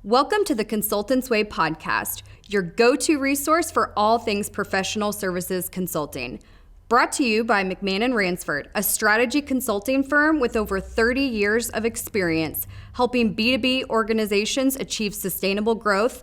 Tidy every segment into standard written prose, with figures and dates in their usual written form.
Welcome to the Consultants Way podcast, your go-to resource for all things professional services consulting. Brought to you by McMann and Ransford, a strategy consulting firm with over 30 years of experience helping B2B organizations achieve sustainable growth,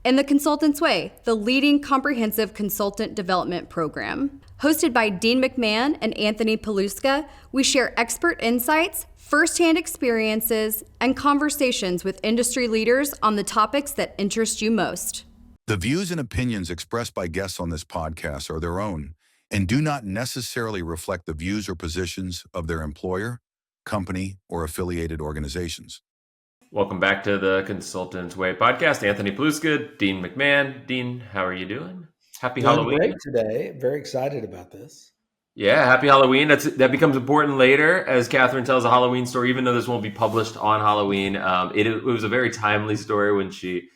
and the Consultants Way, the leading comprehensive consultant development program. Hosted by Dean McMann and Anthony Paluska, we share expert insights, firsthand experiences, and conversations with industry leaders on the topics that interest you most. The views and opinions expressed by guests on this podcast are their own and do not necessarily reflect the views or positions of their employer, company, or affiliated organizations. Welcome back to the Consultants Way podcast. Anthony Paluska, Dean McMann. Dean, how are you doing? Happy Halloween. Great today. Very excited about this. Yeah, happy Halloween. That becomes important later as Catherine tells a Halloween story, even though this won't be published on Halloween. It was a very timely story when she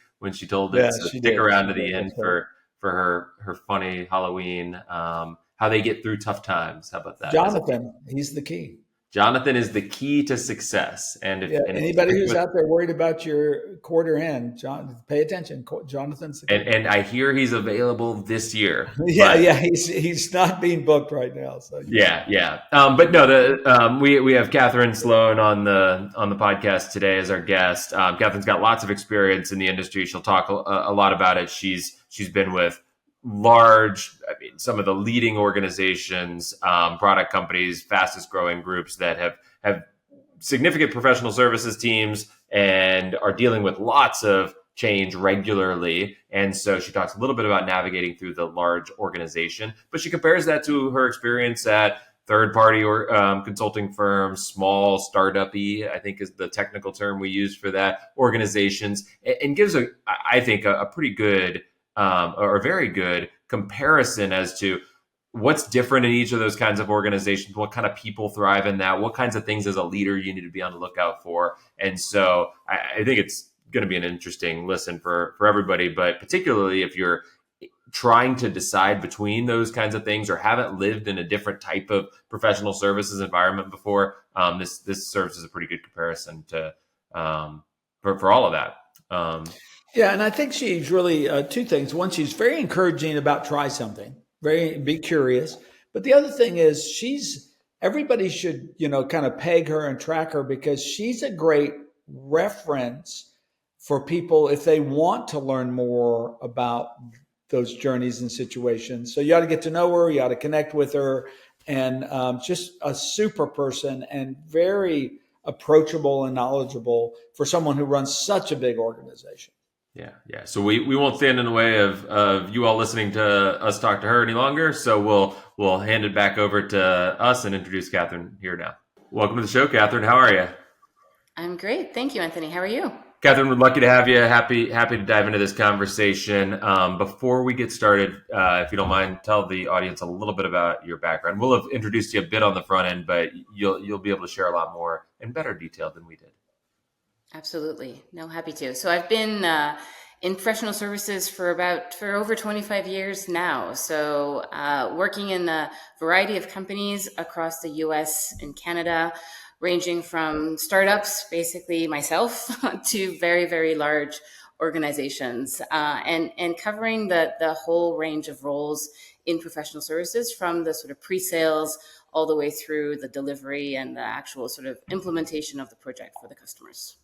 told it. Yeah, so stick did. around to the end for her funny Halloween, how they get through tough times. How about that? Jonathan, he's the key. Jonathan is the key to success. And if anybody who's out there worried about your quarter end, pay attention. Jonathan's the key. And I hear he's available this year. Yeah, he's not being booked right now. So yeah. But no, we have Catherine Sloan on the podcast today as our guest. Catherine's got lots of experience in the industry. She'll talk a lot about it. She's been with some of the leading organizations, product companies, fastest growing groups that have significant professional services teams and are dealing with lots of change regularly. And so she talks a little bit about navigating through the large organization, but she compares that to her experience at third-party or consulting firms, small startup-y, I think is the technical term we use for that, organizations, and gives a pretty good or a very good comparison as to what's different in each of those kinds of organizations, what kind of people thrive in that, what kinds of things as a leader you need to be on the lookout for. And so I think it's going to be an interesting listen for everybody, but particularly if you're trying to decide between those kinds of things or haven't lived in a different type of professional services environment before, this serves as a pretty good comparison to for all of that. Yeah, and I think she's really two things. One, she's very encouraging about try something, be curious. But the other thing is everybody should, kind of peg her and track her because she's a great reference for people if they want to learn more about those journeys and situations. So you ought to get to know her, you ought to connect with her, and just a super person and very approachable and knowledgeable for someone who runs such a big organization. Yeah. So we won't stand in the way of you all listening to us talk to her any longer. So we'll hand it back over to us and introduce Catherine here now. Welcome to the show, Catherine. How are you? I'm great. Thank you, Anthony. How are you? Catherine, we're lucky to have you. Happy to dive into this conversation. Before we get started, if you don't mind, tell the audience a little bit about your background. We'll have introduced you a bit on the front end, but you'll be able to share a lot more in better detail than we did. Absolutely. No, happy to. So I've been in professional services for over 25 years now. So working in a variety of companies across the US and Canada, ranging from startups, basically myself, to very, very large organizations, and covering the whole range of roles in professional services from the sort of pre-sales all the way through the delivery and the actual sort of implementation of the project for the customers.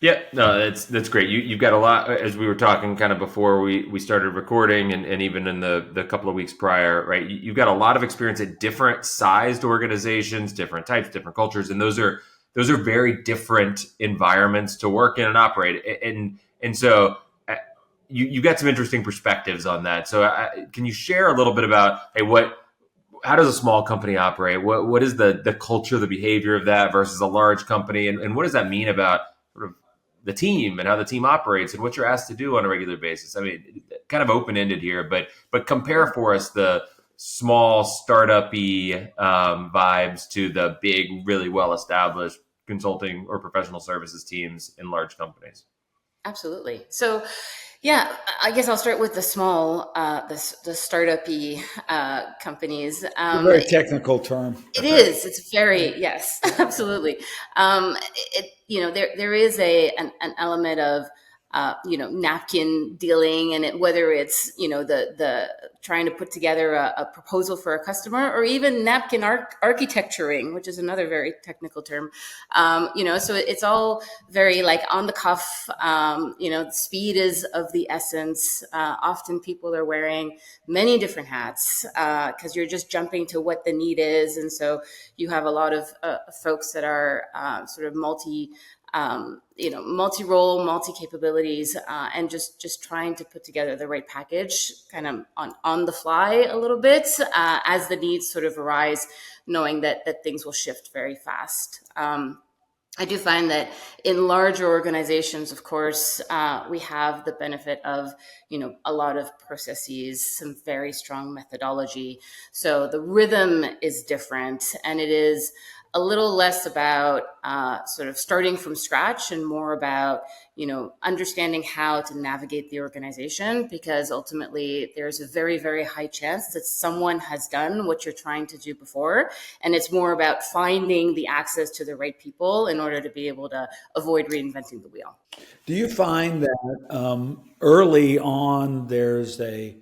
Yeah, no, that's great. You've got a lot, as we were talking kind of before we started recording and even in the couple of weeks prior, right? You've got a lot of experience at different sized organizations, different types, different cultures, and those are very different environments to work in and operate. And so you got some interesting perspectives on that. So can you share a little bit about, hey, how does a small company operate? What is the culture, the behavior of that versus a large company? And what does that mean about sort of the team and how the team operates and what you're asked to do on a regular basis? I mean, kind of open-ended here, but compare for us the small startup-y vibes to the big, really well-established consulting or professional services teams in large companies. Absolutely. So, yeah, I guess I'll start with the small, the startup-y companies. A very technical term. It is. It's very, yes, absolutely. There is an element of napkin dealing, and whether it's, the trying to put together a proposal for a customer, or even napkin architecturing, which is another very technical term. So it's all very like on the cuff. Speed is of the essence. Often people are wearing many different hats because you're just jumping to what the need is. And so you have a lot of folks that are sort of multi-role, multi-capabilities, and just trying to put together the right package kind of on the fly a little bit as the needs sort of arise, knowing that things will shift very fast. I do find that in larger organizations, of course, we have the benefit of, a lot of processes, some very strong methodology. So the rhythm is different, and it is a little less about sort of starting from scratch and more about, understanding how to navigate the organization, because ultimately there's a very, very high chance that someone has done what you're trying to do before. And it's more about finding the access to the right people in order to be able to avoid reinventing the wheel. Do you find that early on there's a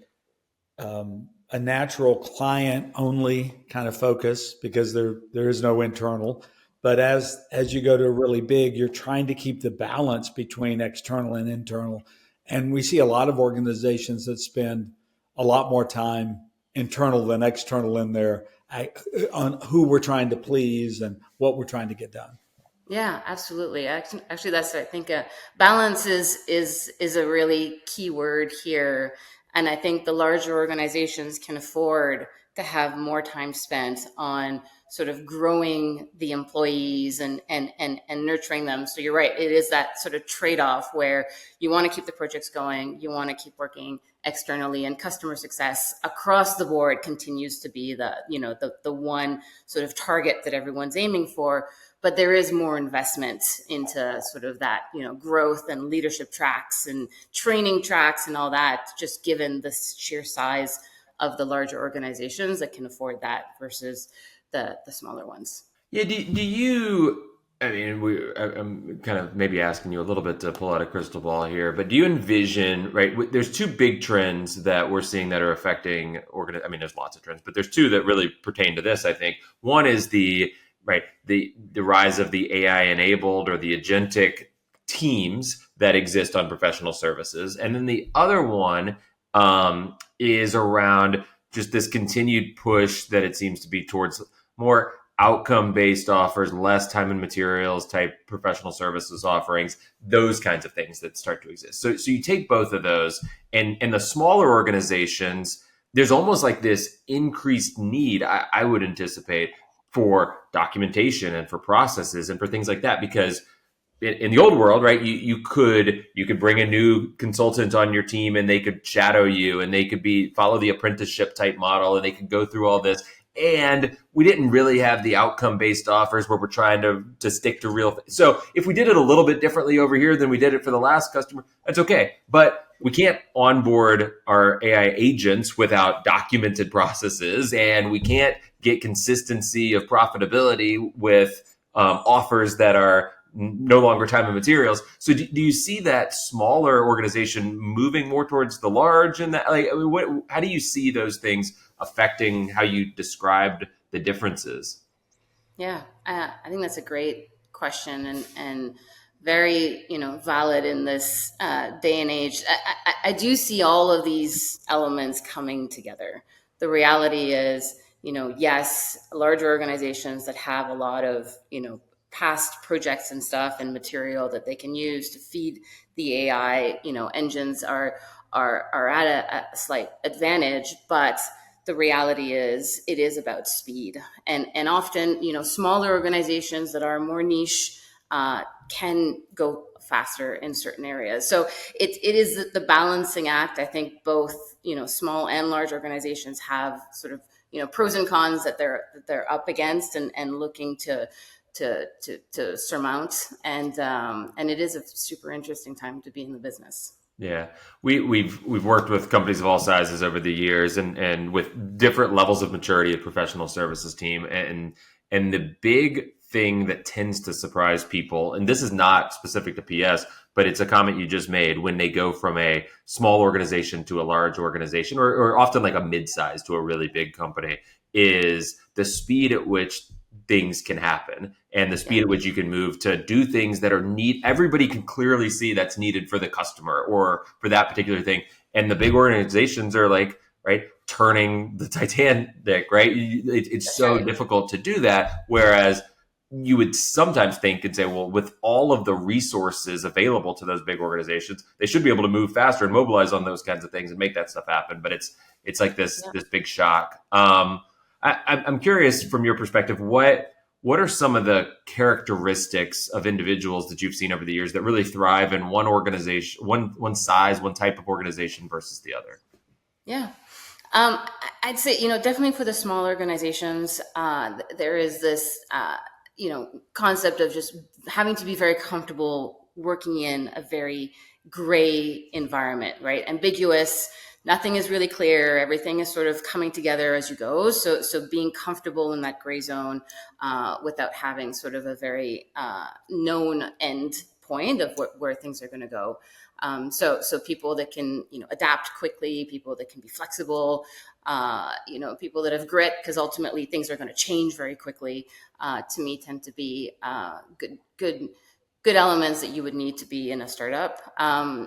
natural client only kind of focus because there is no internal, but as you go to really big, you're trying to keep the balance between external and internal, and we see a lot of organizations that spend a lot more time internal than external in their on who we're trying to please and what we're trying to get done. Yeah, absolutely. Actually, that's, I think, balance is a really key word here. And I think the larger organizations can afford to have more time spent on sort of growing the employees and nurturing them. So you're right. It is that sort of trade-off where you want to keep the projects going. You want to keep working externally, and customer success across the board continues to be the one sort of target that everyone's aiming for. But there is more investment into sort of that, growth and leadership tracks and training tracks and all that, just given the sheer size of the larger organizations that can afford that versus the smaller ones. Yeah. Do you, I mean, I'm kind of maybe asking you a little bit to pull out a crystal ball here, but do you envision, right, there's two big trends that we're seeing that are affecting there's lots of trends, but there's two that really pertain to this, I think. One is the rise of the AI enabled or the agentic teams that exist on professional services. And then the other one is around just this continued push that it seems to be towards more outcome-based offers, less time and materials type professional services offerings, those kinds of things that start to exist. So you take both of those, and the smaller organizations, there's almost like this increased need, I would anticipate, for documentation and for processes and for things like that, because in the old world, right, you could bring a new consultant on your team and they could shadow you and they could follow the apprenticeship type model and they could go through all this. And we didn't really have the outcome based offers where we're trying to stick to real things. So if we did it a little bit differently over here than we did it for the last customer, that's okay. But we can't onboard our AI agents without documented processes, and we can't get consistency of profitability with offers that are no longer time and materials. So do you see that smaller organization moving more towards the large? And that, how do you see those things affecting how you described the differences? Yeah, I think that's a great question and very, valid in this day and age. I do see all of these elements coming together. The reality is, yes, larger organizations that have a lot of, past projects and stuff and material that they can use to feed the AI, engines are at a slight advantage, but the reality is it is about speed. And often, smaller organizations that are more niche can go faster in certain areas. So it is the balancing act. I think both, small and large organizations have sort of, pros and cons that they're up against and looking to surmount. And it is a super interesting time to be in the business. Yeah, we've worked with companies of all sizes over the years, and with different levels of maturity of professional services team, and the big thing that tends to surprise people, and this is not specific to PS, but it's a comment you just made, when they go from a small organization to a large organization, or often like a mid-size to a really big company, is the speed at which things can happen and the speed at which you can move to do things that are everybody can clearly see that's needed for the customer or for that particular thing. And the big organizations are like, right, turning the Titanic, right? It's so difficult to do that. Whereas you would sometimes think and say, well, with all of the resources available to those big organizations, they should be able to move faster and mobilize on those kinds of things and make that stuff happen. But it's like this big shock. I'm curious from your perspective, what are some of the characteristics of individuals that you've seen over the years that really thrive in one organization, one size, one type of organization versus the other? Yeah. I'd say, definitely for the small organizations, there is this, concept of just having to be very comfortable working in a very gray environment, right? Ambiguous. Nothing is really clear. Everything is sort of coming together as you go. So being comfortable in that gray zone without having sort of a very known end point of where things are going to go. So people that can, adapt quickly, people that can be flexible, people that have grit, because ultimately things are going to change very quickly. To me, tend to be good elements that you would need to be in a startup.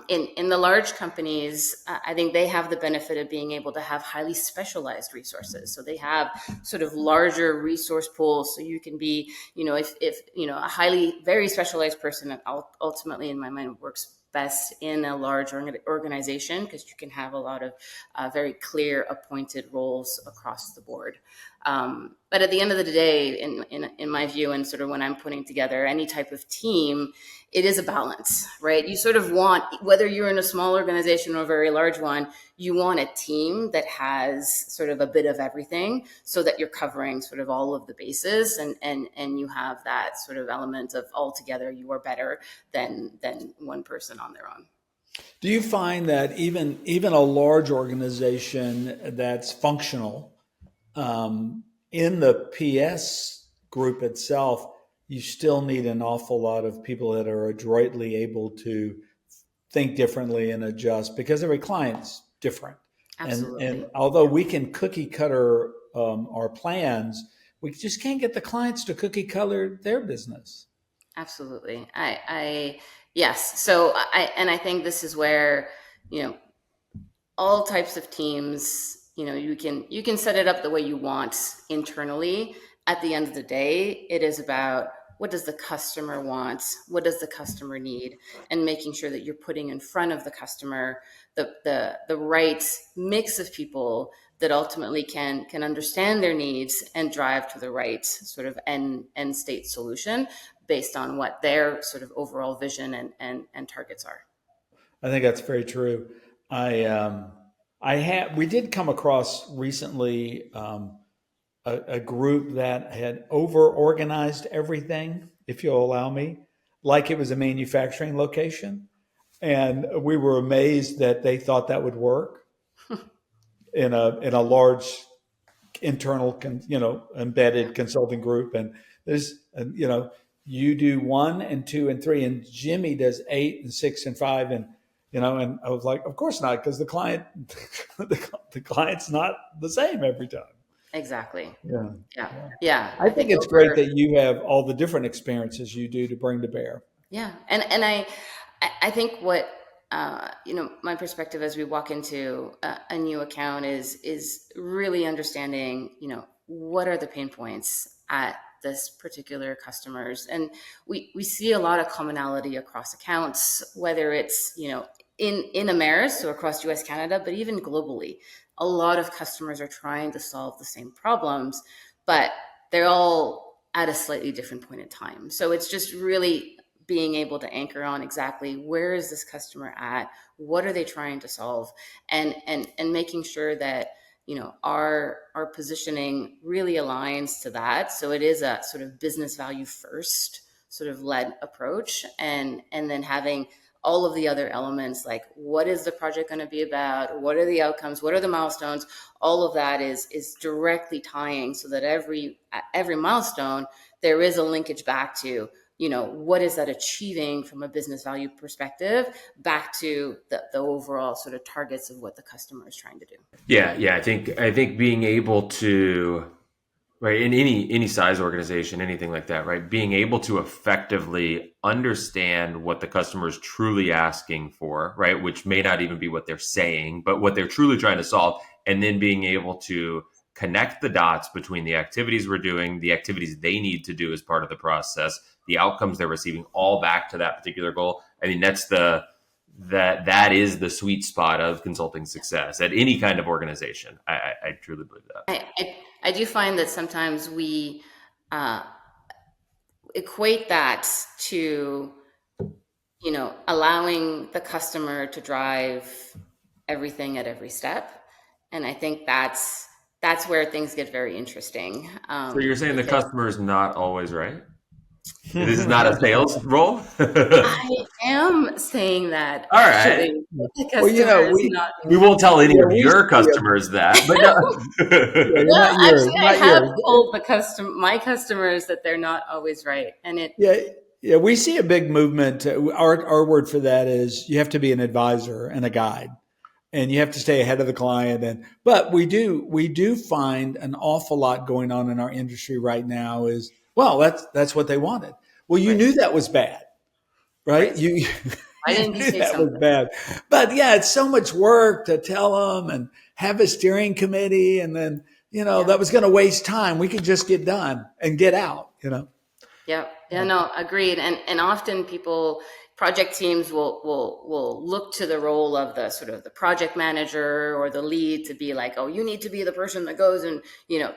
In the large companies, I think they have the benefit of being able to have highly specialized resources. So they have sort of larger resource pools. So you can be, if a very specialized person ultimately, in my mind, works best in a large organization, because you can have a lot of very clear appointed roles across the board. But at the end of the day, in my view, and sort of when I'm putting together any type of team, it is a balance, right? You sort of want, whether you're in a small organization or a very large one, you want a team that has sort of a bit of everything, so that you're covering sort of all of the bases, and you have that sort of element of all together you are better than one person on their own. Do you find that even a large organization that's functional, in the PS group itself, you still need an awful lot of people that are adroitly able to think differently and adjust, because every client's different. Absolutely. And although we can cookie cutter our plans, we just can't get the clients to cookie cutter their business. Absolutely. Yes. So I think this is where, all types of teams, you can set it up the way you want internally. At the end of the day, it is about, what does the customer want? What does the customer need? And making sure that you're putting in front of the customer the right mix of people that ultimately can understand their needs and drive to the right sort of end state solution based on what their sort of overall vision and targets are. I think that's very true. We did come across recently a group that had over-organized everything, if you'll allow me, like it was a manufacturing location. And we were amazed that they thought that would work in a large internal, embedded consulting group. And there's, you do 1 and 2 and 3, and Jimmy does 8 and 6 and 5, and and I was like, of course not, because the client's not the same every time. Exactly. Yeah. I think it's great that you have all the different experiences you do to bring to bear. Yeah, and I think what my perspective as we walk into a new account is really understanding what are the pain points at this particular customers, and we see a lot of commonality across accounts, whether it's in Ameris, so across US, Canada, but even globally. A lot of customers are trying to solve the same problems, but they're all at a slightly different point in time. So it's just really being able to anchor on exactly where is this customer at, what are they trying to solve, and making sure that our positioning really aligns to that. So it is a sort of business value first sort of led approach, and then having all of the other elements, like what is the project going to be about, what are the outcomes, what are the milestones, all of that is directly tying, so that every milestone there is a linkage back to what is that achieving from a business value perspective back to the overall sort of targets of what the customer is trying to do. Yeah. I think being able to, right, in any size organization, anything like that, right, being able to effectively understand what the customer is truly asking for, right, which may not even be what they're saying, but what they're truly trying to solve, and then being able to connect the dots between the activities we're doing, the activities they need to do as part of the process, the outcomes they're receiving, all back to that particular goal. I mean, that is the sweet spot of consulting success at any kind of organization. I truly believe that. I do find that sometimes we equate that to, allowing the customer to drive everything at every step. And I think that's where things get very interesting. So you're saying the because customer is not always right? This is not a sales role? I am saying that All right. actually. The Well, customer is not. We won't tell any Yeah, of your customers that, but no. yeah, Well, not yours, actually, I not have yours. told my customers that they're not always right, and it. Yeah, we see a big movement. Our word for that is you have to be an advisor and a guide, and you have to stay ahead of the client. But we do find an awful lot going on in our industry right now. Is well, that's what they wanted. Well, you Right. knew that was bad, right? Right. You Why didn't you knew say that was something? bad. But yeah, it's so much work to tell them and have a steering committee, and then that was going to waste time. We could just get done and get out. Yeah. No, agreed. And often project teams will look to the role of the sort of the project manager or the lead to be like, oh, you need to be the person that goes and,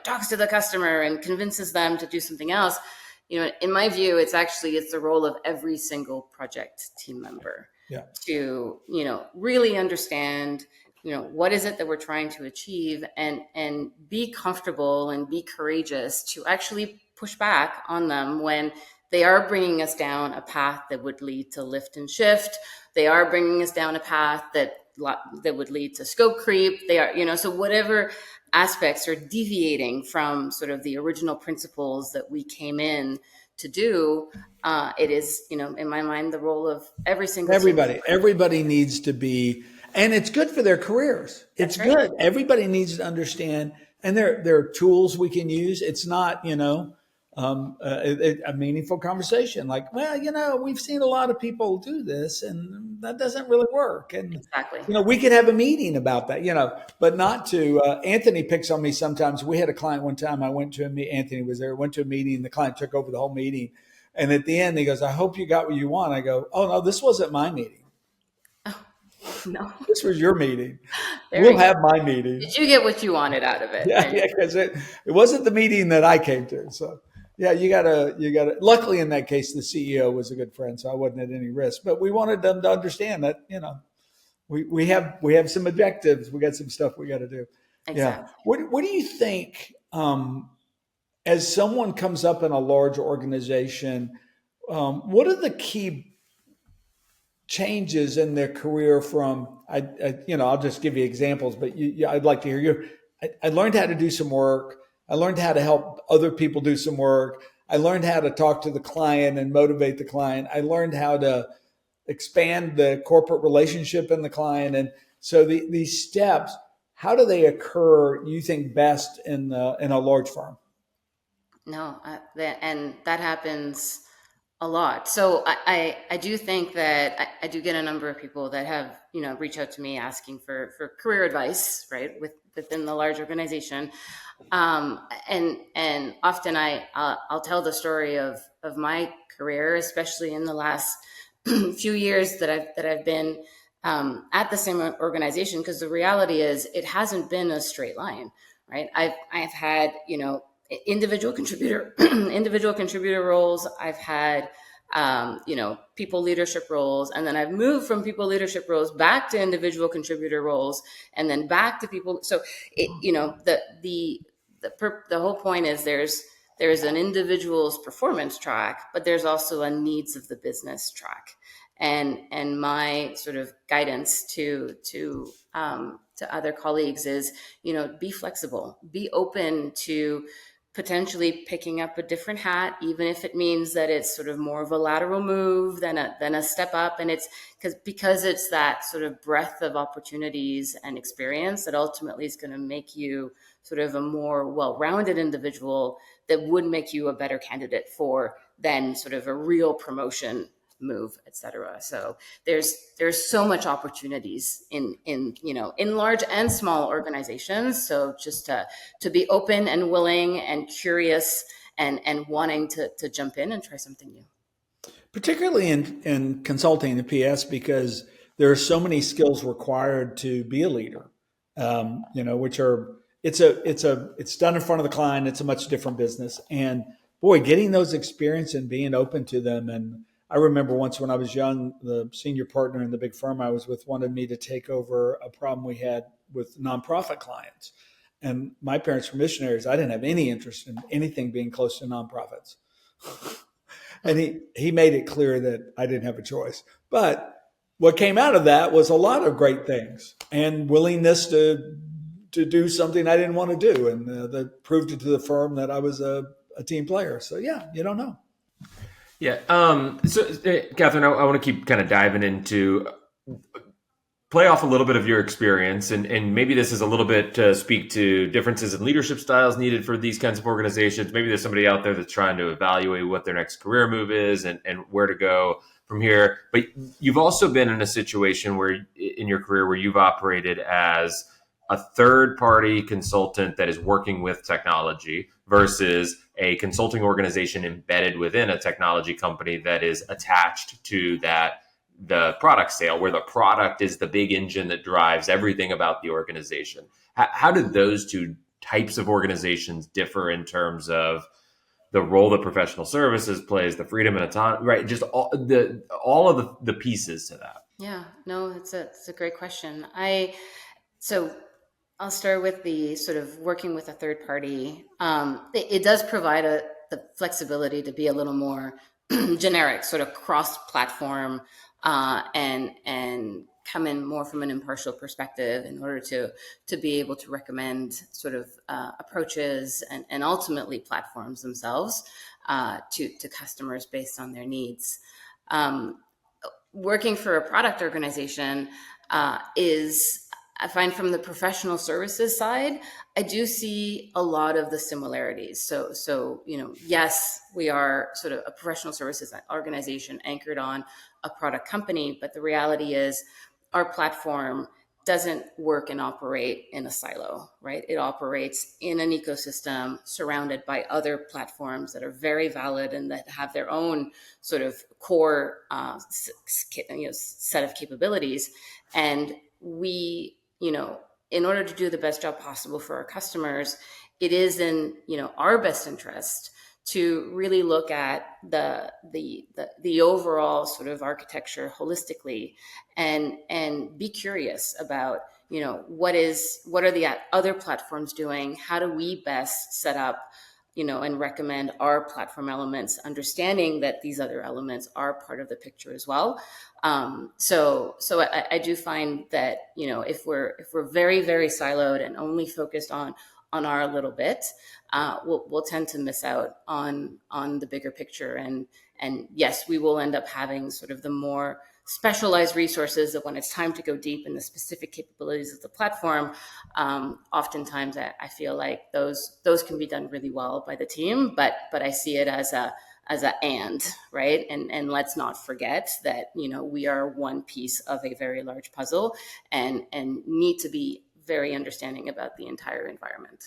talks to the customer and convinces them to do something else. In my view, it's the role of every single project team member to, really understand, what is it that we're trying to achieve, and be comfortable and be courageous to actually push back on them when they are bringing us down a path that would lead to lift and shift. They are bringing us down a path that would lead to scope creep. They are, so whatever aspects are deviating from sort of the original principles that we came in to do, it is, in my mind, the role of every single team. Everybody needs to be, and it's good for their careers. It's That's right. good. Everybody needs to understand, and there are tools we can use. It's not, a meaningful conversation. Like, well, we've seen a lot of people do this, and that doesn't really work. And Exactly. we could have a meeting about that. But not to. Anthony picks on me sometimes. We had a client one time. I went to a meeting. Anthony was there. Went to a meeting. The client took over the whole meeting, and at the end, he goes, "I hope you got what you want." I go, "Oh no, this wasn't my meeting. No. This was your meeting. We'll have my meeting." Did you get what you wanted out of it? Yeah, because it wasn't the meeting that I came to. So yeah, you gotta. Luckily, in that case, the CEO was a good friend, so I wasn't at any risk. But we wanted them to understand that we have some objectives. We got some stuff we got to do. Exactly. Yeah. What do you think? As someone comes up in a large organization, what are the key changes in their career from, I'll just give you examples, but I'd like to hear you. I learned how to do some work. I learned how to help other people do some work. I learned how to talk to the client and motivate the client. I learned how to expand the corporate relationship in the client. And so these steps, how do they occur, you think, best in a large firm? No, and that happens a lot. So I do think that I do get a number of people that have, reach out to me asking for career advice, right, within the large organization. And often I'll tell the story of my career, especially in the last few years that I've been at the same organization, because the reality is it hasn't been a straight line, right? I've had, individual contributor roles. I've had, people leadership roles, and then I've moved from people leadership roles back to individual contributor roles, and then back to people. So, the whole point is there's an individual's performance track, but there's also a needs of the business track. And my sort of guidance to other colleagues is, be flexible, be open to potentially picking up a different hat, even if it means that it's sort of more of a lateral move than a step up. And it's because it's that sort of breadth of opportunities and experience that ultimately is going to make you sort of a more well-rounded individual that would make you a better candidate for then sort of a real promotion move, et cetera. So there's so much opportunities in large and small organizations. So just to be open and willing and curious and wanting to jump in and try something new. Particularly in consulting and PS, because there are so many skills required to be a leader. Which are it's done in front of the client. It's a much different business, and boy, getting those experience and being open to them. And I remember once when I was young, the senior partner in the big firm I was with wanted me to take over a problem we had with nonprofit clients. And my parents were missionaries. I didn't have any interest in anything being close to nonprofits. And he made it clear that I didn't have a choice. But what came out of that was a lot of great things and willingness to do something I didn't want to do. And that proved it to the firm that I was a team player. So, yeah, you don't know. Yeah. Catherine, I want to keep kind of diving into play off a little bit of your experience. And maybe this is a little bit to speak to differences in leadership styles needed for these kinds of organizations. Maybe there's somebody out there that's trying to evaluate what their next career move is and where to go from here. But you've also been in a situation where in your career where you've operated as a third-party consultant that is working with technology versus a consulting organization embedded within a technology company that is attached to the product sale, where the product is the big engine that drives everything about the organization. How did those two types of organizations differ in terms of the role that professional services plays, the freedom and autonomy, right? Just all of the pieces to that. Yeah, no, it's a great question. I'll start with the sort of working with a third party. It does provide the flexibility to be a little more generic, sort of cross-platform, and come in more from an impartial perspective in order to be able to recommend sort of approaches and ultimately platforms themselves to customers based on their needs. Working for a product organization I find from the professional services side, I do see a lot of the similarities. So yes, we are sort of a professional services organization anchored on a product company, but the reality is our platform doesn't work and operate in a silo, right? It operates in an ecosystem surrounded by other platforms that are very valid and that have their own sort of core set of capabilities. And we, in order to do the best job possible for our customers, it is in, our best interest to really look at the overall sort of architecture holistically and be curious about, what are the other platforms doing? How do we best set up, and recommend our platform elements, understanding that these other elements are part of the picture as well. So I do find that, if we're very, very siloed and only focused on our little bit, we'll tend to miss out on the bigger picture. And yes, we will end up having sort of the more specialized resources that when it's time to go deep in the specific capabilities of the platform, oftentimes I feel like those can be done really well by the team, but I see it as a right? And let's not forget that, we are one piece of a very large puzzle and need to be very understanding about the entire environment.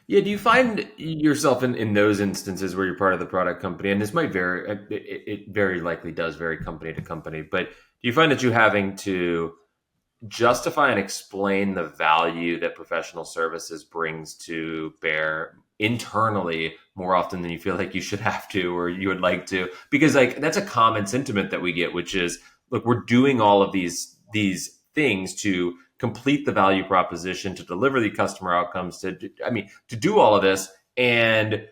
Yeah, do you find yourself in those instances where you're part of the product company, and this might vary, it very likely does vary company to company, but do you find that you having to justify and explain the value that professional services brings to bear internally more often than you feel like you should have to or you would like to? Because that's a common sentiment that we get, which is, look, we're doing all of these things to complete the value proposition, to deliver the customer outcomes, to do all of this. And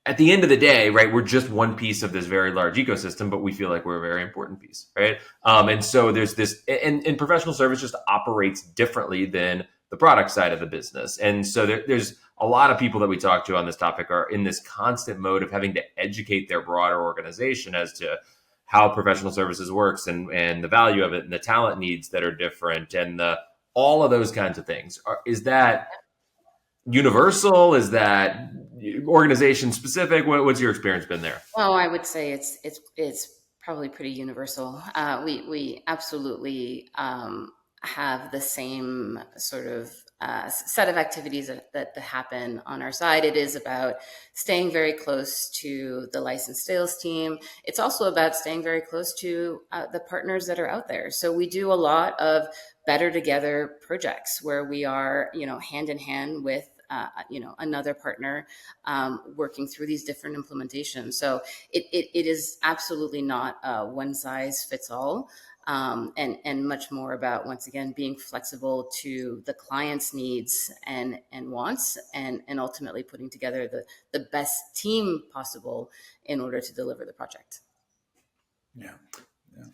at the end of the day, right, we're just one piece of this very large ecosystem, but we feel like we're a very important piece, right? And so there's this, and professional service just operates differently than the product side of the business. And so there's a lot of people that we talk to on this topic are in this constant mode of having to educate their broader organization as to how professional services works and the value of it and the talent needs that are different and all of those kinds of things. Is that universal? Is that organization specific? What's your experience been there? Oh, I would say it's probably pretty universal. We absolutely have the same sort of set of activities that happen on our side. It is about staying very close to the licensed sales team. It's also about staying very close to the partners that are out there. So we do a lot of better together projects where we are, hand in hand with another partner, working through these different implementations. So it is absolutely not one size fits all, and much more about, once again, being flexible to the client's needs and wants, and ultimately putting together the best team possible in order to deliver the project.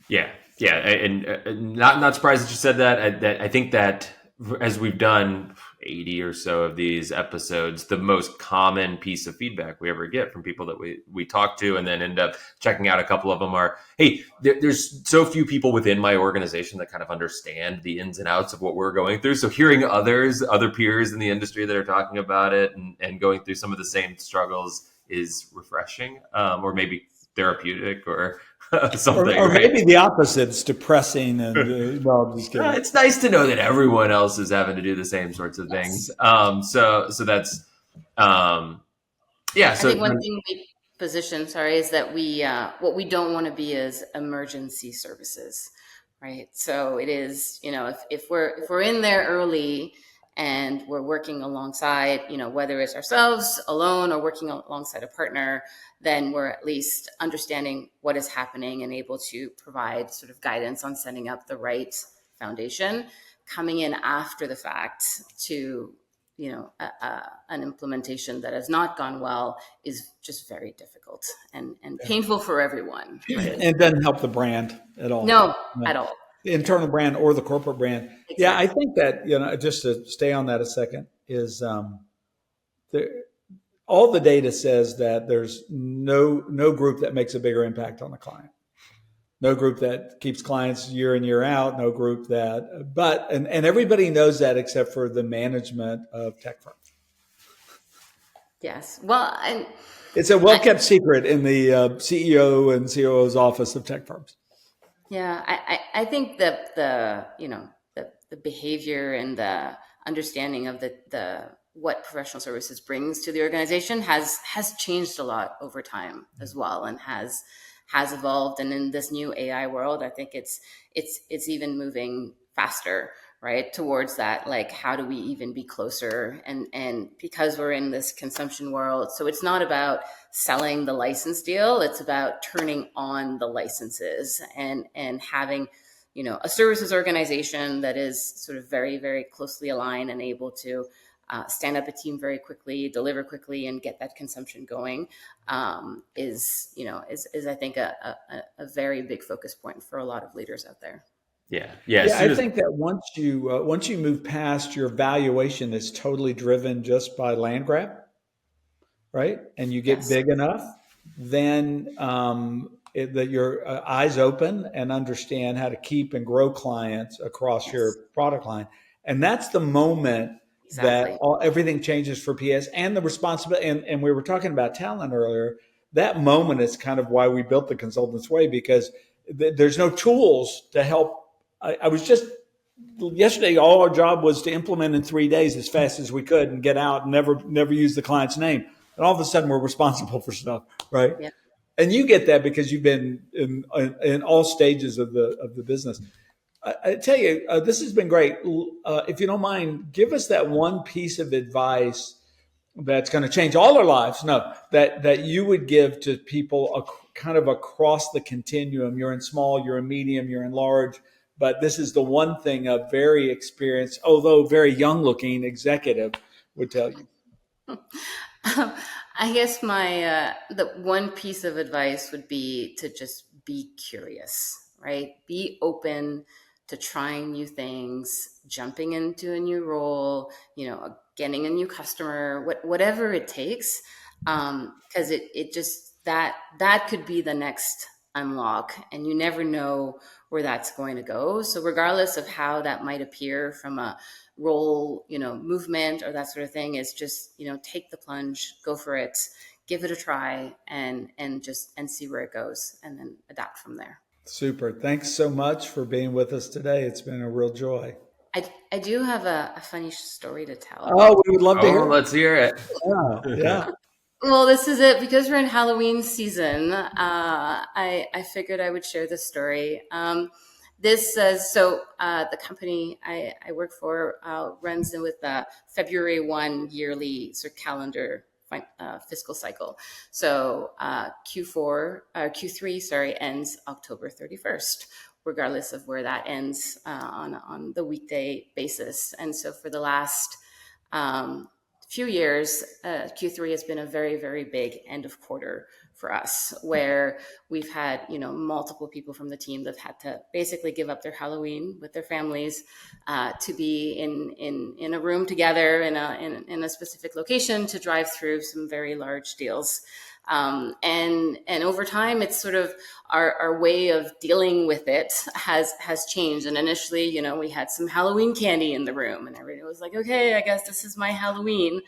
Yeah, and not surprised that you said that. I think that as we've done 80 or so of these episodes, the most common piece of feedback we ever get from people that we talk to and then end up checking out a couple of them are, hey, there's so few people within my organization that kind of understand the ins and outs of what we're going through. So hearing other peers in the industry that are talking about it and going through some of the same struggles is refreshing, or maybe therapeutic or something. Or right? maybe the opposite. It's depressing. And no, I'm just kidding. It's nice to know that everyone else is having to do the same sorts of things. So that's, yeah. So I think one thing we position, is that we what we don't want to be is emergency services, right? So it is, if we're in there early and we're working alongside, whether it's ourselves alone or working alongside a partner, then we're at least understanding what is happening and able to provide sort of guidance on setting up the right foundation. Coming in after the fact to an implementation that has not gone well is just very difficult and painful for everyone. Right? And it doesn't help the brand at all. No, at all. The internal brand or the corporate brand. Exactly. Yeah, I think that, just to stay on that a second, is all the data says that there's no group that makes a bigger impact on the client. No group that keeps clients year in, year out. No group that, and everybody knows that except for the management of tech firms. Yes. Well, and it's a well-kept secret in the CEO and COO's office of tech firms. Yeah, I think that the behavior and the understanding of the what professional services brings to the organization has changed a lot over time as well, and has evolved. And in this new AI world, I think it's even moving faster, right, towards that, like, how do we even be closer? And because we're in this consumption world, so it's not about selling the license deal, it's about turning on the licenses and having, a services organization that is sort of very, very closely aligned and able to stand up a team very quickly, deliver quickly, and get that consumption going, is I think a very big focus point for a lot of leaders out there. Yeah. I think that once you move past your valuation is totally driven just by land grab, right? And you get big enough, then that your eyes open and understand how to keep and grow clients across your product line, and that's the moment that everything changes for PS and the responsibility. And we were talking about talent earlier. That moment is kind of why we built the Consultants Way, because there's no tools to help. I was just yesterday, all our job was to implement in 3 days as fast as we could and get out and never use the client's name. And all of a sudden we're responsible for stuff, right? Yeah. And you get that because you've been in all stages of the business. I tell you, this has been great. If you don't mind, give us that one piece of advice that's going to change all our lives. No, that you would give to people kind of across the continuum. You're in small, you're in medium, you're in large. But this is the one thing a very experienced, although very young looking executive would tell you. I guess my the one piece of advice would be to just be curious, right? Be open to trying new things, jumping into a new role, getting a new customer, whatever it takes. Because it just, that could be the next unlock, and you never know where that's going to go. So regardless of how that might appear from a role, movement or that sort of thing, is just, take the plunge, go for it, give it a try, and see where it goes, and then adapt from there. Super. Thanks so much for being with us today. It's been a real joy. I do have a funny story to tell. Oh, we would love to hear it. Let's hear it. Yeah. Well, this is it. Because we're in Halloween season, I figured I would share this story. This says, the company I work for runs with the February 1 yearly sort of calendar fiscal cycle. So Q3 ends October 31st, regardless of where that ends on the weekday basis. And so for the last few years, Q3 has been a very, very big end of quarter for us, where we've had, multiple people from the team that had to basically give up their Halloween with their families to be in a room together in a specific location to drive through some very large deals. And over time, it's sort of our way of dealing with it has changed. And initially, we had some Halloween candy in the room, and everybody was like, okay, I guess this is my Halloween.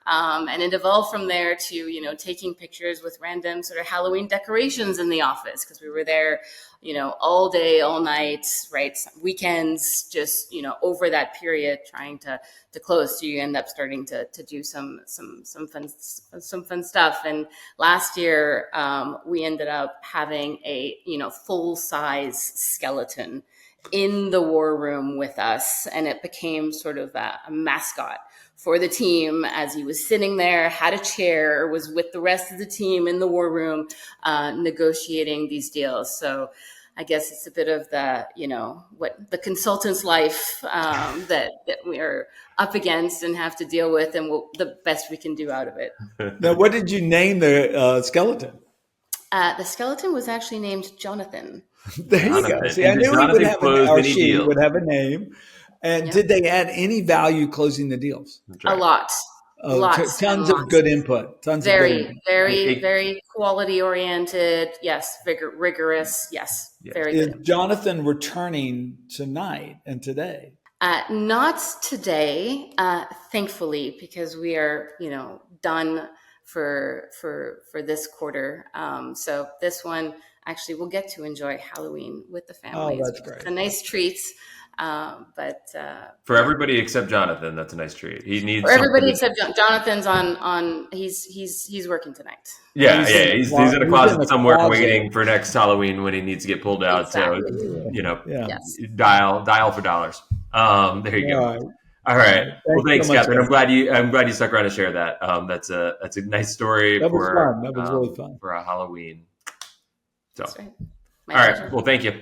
And it evolved from there to, taking pictures with random sort of Halloween decorations in the office, because we were there, all day, all night, right? Weekends, just, over that period trying to close. So you end up starting to do some fun stuff. And last year, we ended up having a, full size skeleton in the war room with us. And it became sort of a mascot for the team as he was sitting there, had a chair, was with the rest of the team in the war room, negotiating these deals. So I guess it's a bit of the, what the consultant's life that we are up against and have to deal with, and the best we can do out of it. Now, what did you name the skeleton? The skeleton was actually named Jonathan. There you go. See, I knew he would have she would have a name. And did they add any value closing the deals? A lot. Lots. Tons of good input. Very quality oriented. Yes. Rigorous. Yes. Yeah. Very good. Is Jonathan returning tonight and today? Not today, thankfully, because we are, done for this quarter. So this one, actually, we'll get to enjoy Halloween with the families. Oh, that's great. It's a nice treat. But for everybody except Jonathan, that's a nice treat. He needs for everybody except Jonathan's on. He's working tonight. Yeah, he's in a closet somewhere waiting for next Halloween when he needs to get pulled out. Exactly. So dial for dollars. There you go. All right. Well, thanks, so Catherine. I'm glad you stuck around to share that. That's a nice story. That was fun. That was really fun for a Halloween. So, that's right. All right. Well, thank you.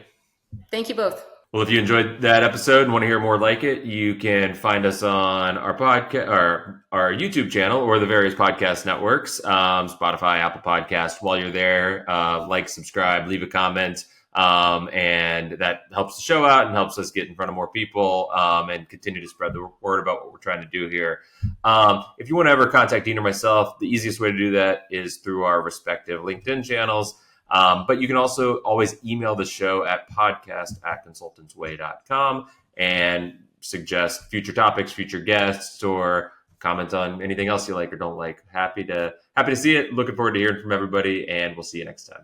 Thank you both. Well, if you enjoyed that episode and want to hear more like it, you can find us on our podcast, our YouTube channel, or the various podcast networks, Spotify, Apple Podcasts. While you're there, like, subscribe, leave a comment, and that helps the show out and helps us get in front of more people and continue to spread the word about what we're trying to do here. If you want to ever contact Dean or myself, the easiest way to do that is through our respective LinkedIn channels. But you can also always email the show at podcast@consultantsway.com and suggest future topics, future guests, or comment on anything else you like or don't like. Happy to see it. Looking forward to hearing from everybody, and we'll see you next time.